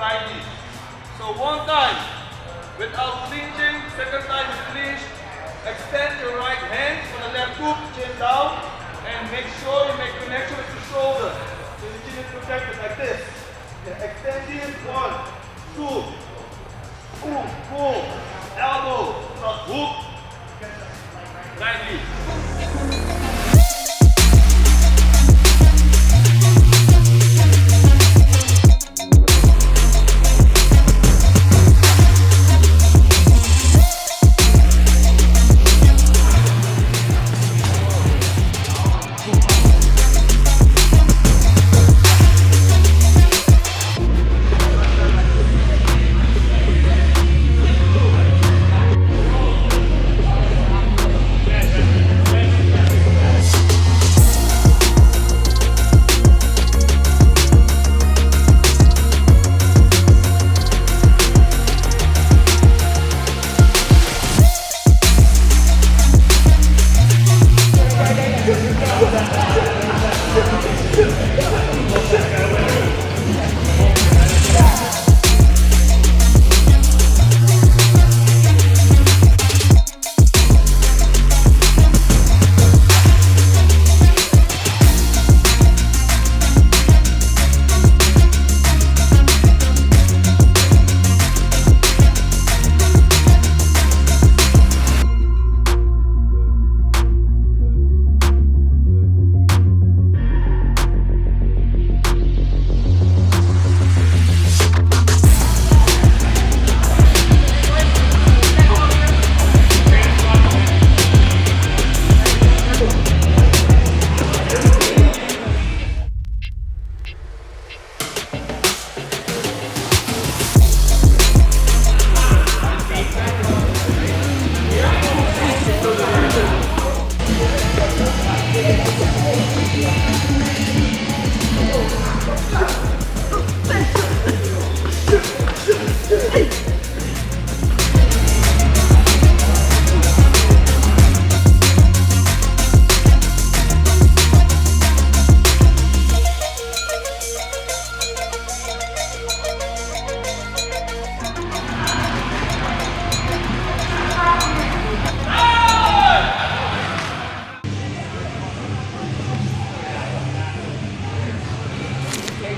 Try this. So one time without flinching, second time you flinch. Extend your right hand on the left hook, chin down, and make sure you make connection with your shoulder. So the chin is protected like this. Extend it, 1, 2, boom, boom, elbow, cross hook, like this.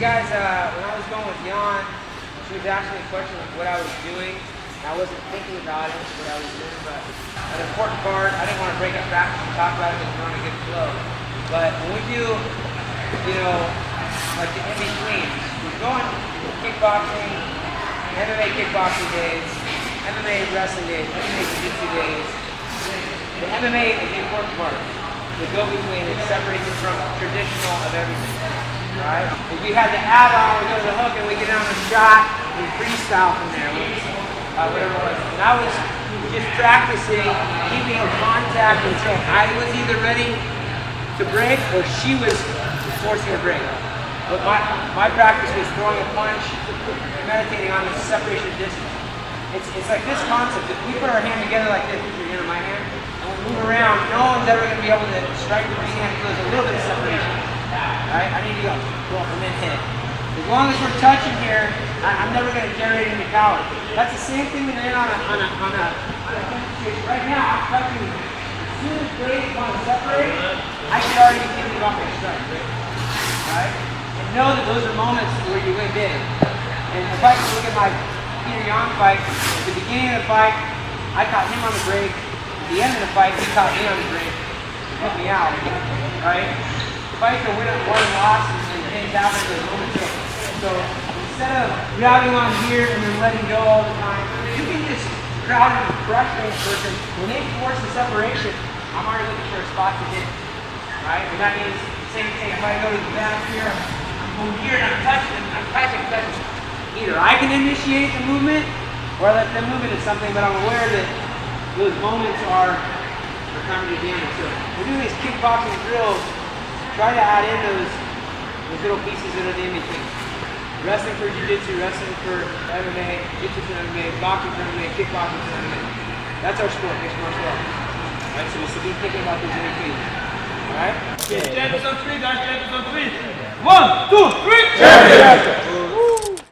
Guys, when I was going with Jan, she was asking me a question of what I was doing. I wasn't thinking about it, what I was doing, but an important part, I didn't want to break up practice and talk about it because we want to get flow. But when we do, you know, like the in-betweens, we're going kickboxing, MMA kickboxing days, MMA wrestling days, MMA jiu-jitsu days. The MMA is the important part. The go-between, it separates it from traditional of everything. Right? If we had the ab on, we go to the hook and we get on the shot, we freestyle from there, whatever it was. And I was just practicing keeping in contact until I was either ready to break or she was forcing a break. But my practice was throwing a punch, meditating on the separation of distance. It's like this concept. If we put our hand together like this, put your hand in my hand, and we move around, no one's ever going to be able to strike with your hand until there's a little bit of separation. Right? I need to go up and then hit. As long as we're touching here, I'm never going to generate any power. That's the same thing that on a right now, I'm touching. As soon as blades want to separate, I should already be thinking about my strike. Right? And know that those are moments where you win big. And if I can look at my Peter Yan fight, at the beginning of the fight, I caught him on the break. At the end of the fight, he caught me on the break. He put me out. Right? Fight to win at one loss and things happen in the moment. So instead of grabbing on here and then letting go all the time, you can just crowd and crush the person. When they force the separation, I'm already looking for a spot to hit. Right? And that means the same thing. If I go to the back here, I'm going here and I'm touching. Either I can initiate the movement or I let them move into something, but I'm aware that those moments are coming to damage. So we're doing these kickboxing drills. Try to add in those little pieces that are the in-between. Wrestling for jiu-jitsu, wrestling for MMA, jiu-jitsu for MMA, boxing for MMA, kickboxing for MMA. That's our sport, mixed martial arts. Alright, so we should be thinking about those in-between. Alright? Okay, champions on 3, guys, champions on 3. 1, 2, 3! Champions!